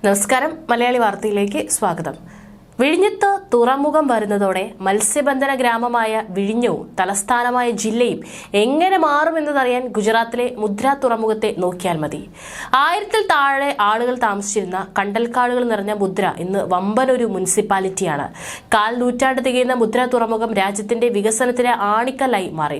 നമസ്കാരം. മലയാളി വാർത്തയിലേക്ക് സ്വാഗതം. വിഴിഞ്ഞത്ത് തുറമുഖം വരുന്നതോടെ മത്സ്യബന്ധന ഗ്രാമമായ വിഴിഞ്ഞവും തലസ്ഥാനമായ ജില്ലയും എങ്ങനെ മാറുമെന്നതറിയാൻ ഗുജറാത്തിലെ മുദ്ര തുറമുഖത്തെ നോക്കിയാൽ മതി. 1000-ൽ താഴെ ആളുകൾ താമസിച്ചിരുന്ന കണ്ടൽക്കാടുകൾ നിറഞ്ഞ മുദ്ര ഇന്ന് വമ്പനൊരു മുനിസിപ്പാലിറ്റിയാണ്. 1/4 നൂറ്റാണ്ട് തികയുന്ന മുദ്ര തുറമുഖം രാജ്യത്തിന്റെ വികസനത്തിന് ആണിക്കല്ലായി മാറി.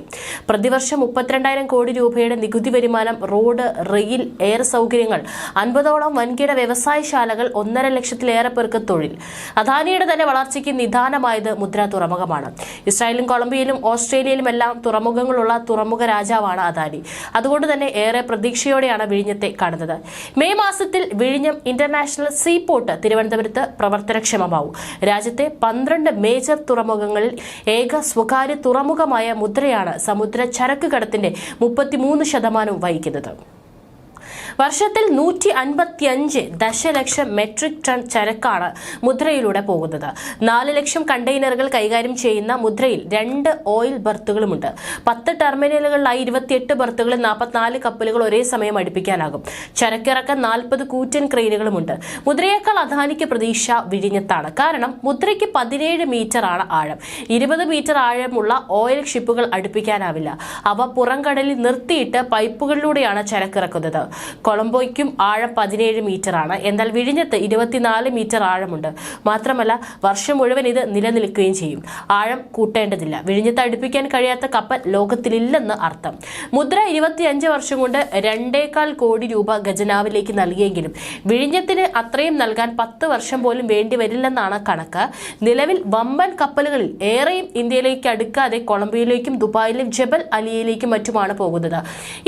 പ്രതിവർഷം 32,000 കോടി രൂപയുടെ നികുതി വരുമാനം, റോഡ്, റെയിൽ, എയർ സൗകര്യങ്ങൾ, 50ഓളം വൻകിട വ്യവസായശാലകൾ, 1.5 ലക്ഷത്തിലേറെ പേർക്ക് തൊഴിൽ. അദാനിയുടെ തന്നെ വളർച്ചയ്ക്ക് നിദാനമായത് മുദ്ര തുറമുഖമാണ്. ഇസ്രായേലും കൊളംബിയയിലും ഓസ്ട്രേലിയയിലുമെല്ലാം തുറമുഖങ്ങളുള്ള തുറമുഖ രാജാവാണ് അദാനി. അതുകൊണ്ട് തന്നെ ഏറെ പ്രതീക്ഷയോടെയാണ് വിഴിഞ്ഞത്തെ കാണുന്നത്. മെയ് മാസത്തിൽ വിഴിഞ്ഞം ഇന്റർനാഷണൽ സീപോർട്ട് തിരുവനന്തപുരത്ത് പ്രവർത്തനക്ഷമമാവും. രാജ്യത്തെ 12 മേജർ തുറമുഖങ്ങളിൽ ഏക സ്വകാര്യ തുറമുഖമായ മുദ്രയാണ് സമുദ്ര ചരക്ക് കടത്തിന്റെ 33% വഹിക്കുന്നത്. വർഷത്തിൽ 155 ദശലക്ഷം മെട്രിക് ടൺ ചരക്കാണ് മുദ്രയിലൂടെ പോകുന്നത്. 4 ലക്ഷം കണ്ടെയ്നറുകൾ കൈകാര്യം ചെയ്യുന്ന മുദ്രയിൽ 2 ഓയിൽ ബർത്തുകളുമുണ്ട്. 10 ടെർമിനലുകളിലായി 28 ബർത്തുകളിൽ 44 കപ്പലുകൾ ഒരേ സമയം അടുപ്പിക്കാനാകും. ചരക്കിറക്കാൻ 40 കൂറ്റൻ ക്രെയിനുകളുമുണ്ട്. മുദ്രയേക്കാൾ അദാനിക്ക് പ്രതീക്ഷ വിഴിഞ്ഞത്താണ്. കാരണം മുദ്രയ്ക്ക് 17 മീറ്ററാണ് ആഴം. 20 മീറ്റർ ആഴമുള്ള ഓയിൽ ഷിപ്പുകൾ അടുപ്പിക്കാനാവില്ല. അവ പുറംകടലിൽ നിർത്തിയിട്ട് പൈപ്പുകളിലൂടെയാണ് ചരക്കിറക്കുന്നത്. കൊളംബോയ്ക്കും ആഴം 17 മീറ്ററാണ്. എന്നാൽ വിഴിഞ്ഞത്ത് 24 മീറ്റർ ആഴമുണ്ട്. മാത്രമല്ല വർഷം മുഴുവൻ ഇത് നിലനിൽക്കുകയും ചെയ്യും. ആഴം കൂട്ടേണ്ടതില്ല. വിഴിഞ്ഞത്ത് അടുപ്പിക്കാൻ കഴിയാത്ത കപ്പൽ ലോകത്തിലില്ലെന്ന് അർത്ഥം. മുദ്ര 25 വർഷം കൊണ്ട് 2.25 കോടി രൂപ ഖജനാവിലേക്ക് നൽകിയെങ്കിലും വിഴിഞ്ഞത്തിന് അത്രയും നൽകാൻ 10 വർഷം പോലും വേണ്ടിവരില്ലെന്നാണ് കണക്ക്. നിലവിൽ വമ്പൻ കപ്പലുകളിൽ ഏറെയും ഇന്ത്യയിലേക്ക് അടുക്കാതെ കൊളംബിയയിലേക്കും ദുബായിലും ജബൽ അലിയിലേക്കും മറ്റുമാണ് പോകുന്നത്.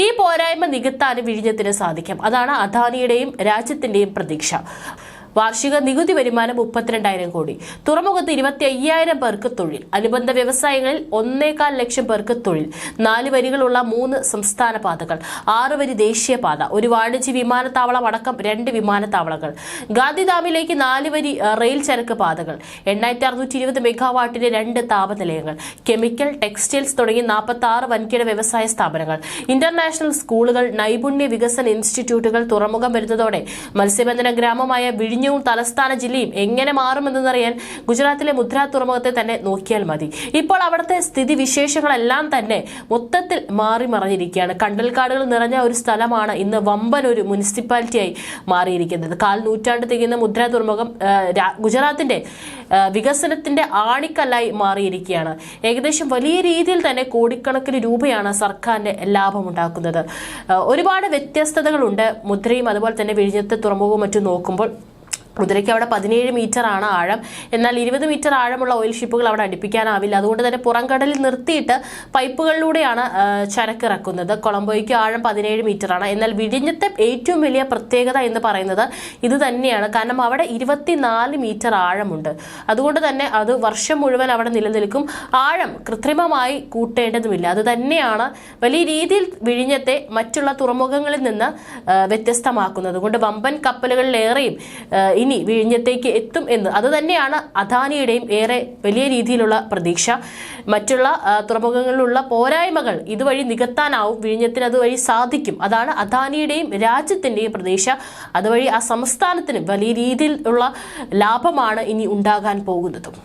ഈ പോരായ്മ നികത്താനും വിഴിഞ്ഞത്തിന് സാധിക്കും. അതാണ് അദാനിയുടെയും രാജ്യത്തിന്റെയും പ്രതീക്ഷ. വാർഷിക നികുതി വരുമാനം 32,000 കോടി. തുറമുഖത്ത് 25,000 പേർക്ക് തൊഴിൽ. അനുബന്ധ വ്യവസായങ്ങളിൽ 1.25 ലക്ഷം പേർക്ക് തൊഴിൽ. 4 വരികളുള്ള 3 സംസ്ഥാന പാതകൾ, 6 വരി ദേശീയപാത, ഒരു വാണിജ്യ വിമാനത്താവളം അടക്കം 2 വിമാനത്താവളങ്ങൾ, ഗാന്ധിധാമിലേക്ക് 4 വരി റെയിൽ ചരക്ക് പാതകൾ, 8620 മെഗാവാട്ടിന്റെ 2 താപനിലയങ്ങൾ, കെമിക്കൽ, ടെക്സ്റ്റൈൽസ് തുടങ്ങി 46 വൻകിട വ്യവസായ സ്ഥാപനങ്ങൾ, ഇന്റർനാഷണൽ സ്കൂളുകൾ, നൈപുണ്യ വികസന ഇൻസ്റ്റിറ്റ്യൂട്ടുകൾ. തുറമുഖം വരുന്നതോടെ മത്സ്യബന്ധന ഗ്രാമമായ വിഴിഞ്ഞവും തലസ്ഥാന ജില്ലയും എങ്ങനെ മാറുമെന്നറിയാൻ ഗുജറാത്തിലെ മുദ്ര തുറമുഖത്തെ തന്നെ നോക്കിയാൽ മതി. ഇപ്പോൾ അവിടുത്തെ സ്ഥിതിവിശേഷങ്ങളെല്ലാം തന്നെ മൊത്തത്തിൽ മാറി മറിഞ്ഞിരിക്കുകയാണ്. കണ്ടൽക്കാടുകൾ നിറഞ്ഞ ഒരു സ്ഥലമാണ് ഇന്ന് വമ്പൻ ഒരു മുനിസിപ്പാലിറ്റിയായി മാറിയിരിക്കുന്നത്. 1/4 നൂറ്റാണ്ട് തികയുന്ന മുദ്ര തുറമുഖം ഗുജറാത്തിന്റെ വികസനത്തിന്റെ ആണിക്കല്ലായി മാറിയിരിക്കുകയാണ്. ഏകദേശം വലിയ രീതിയിൽ തന്നെ കോടിക്കണക്കിന് രൂപയാണ് സർക്കാരിന്റെ ലാഭമുണ്ടാക്കുന്നത്. ഒരുപാട് വ്യത്യസ്തതകളുണ്ട് മുദ്രയും അതുപോലെ തന്നെ വിഴിഞ്ഞത്തെ തുറമുഖവും മറ്റും നോക്കുമ്പോൾ. മുദ്രയ്ക്ക് അവിടെ 17 മീറ്ററാണ് ആഴം. എന്നാൽ 20 മീറ്റർ ആഴമുള്ള ഓയിൽ ഷിപ്പുകൾ അവിടെ അടുപ്പിക്കാനാവില്ല. അതുകൊണ്ട് തന്നെ പുറംകടലിൽ നിർത്തിയിട്ട് പൈപ്പുകളിലൂടെയാണ് ചരക്കിറക്കുന്നത്. കൊളംബോയ്ക്ക് ആഴം 17 മീറ്ററാണ്. എന്നാൽ വിഴിഞ്ഞത്തെ ഏറ്റവും വലിയ പ്രത്യേകത എന്ന് പറയുന്നത് ഇത് തന്നെയാണ്. കാരണം അവിടെ 24 മീറ്റർ ആഴമുണ്ട്. അതുകൊണ്ട് തന്നെ അത് വർഷം മുഴുവൻ അവിടെ നിലനിൽക്കും. ആഴം കൃത്രിമമായി കൂട്ടേണ്ടതുമില്ല. അത് തന്നെയാണ് വലിയ രീതിയിൽ വിഴിഞ്ഞത്തെ മറ്റുള്ള തുറമുഖങ്ങളിൽ നിന്ന് വ്യത്യസ്തമാക്കുന്നത്. അതുകൊണ്ട് വമ്പൻ കപ്പലുകളിലേറെയും ഇനി വിഴിഞ്ഞത്തേക്ക് എത്തും എന്ന് അത് തന്നെയാണ് അദാനിയുടെയും ഏറെ വലിയ രീതിയിലുള്ള പ്രതീക്ഷ. മറ്റുള്ള തുറമുഖങ്ങളിലുള്ള പോരായ്മകൾ ഇതുവഴി നികത്താനാവും. വിഴിഞ്ഞത്തിന് അതുവഴി സാധിക്കും. അതാണ് അദാനിയുടെയും രാജ്യത്തിന്റെയും പ്രതീക്ഷ. അതുവഴി ആ സംസ്ഥാനത്തിന് വലിയ രീതിയിലുള്ള ലാഭമാണ് ഇനി ഉണ്ടാകാൻ പോകുന്നതും.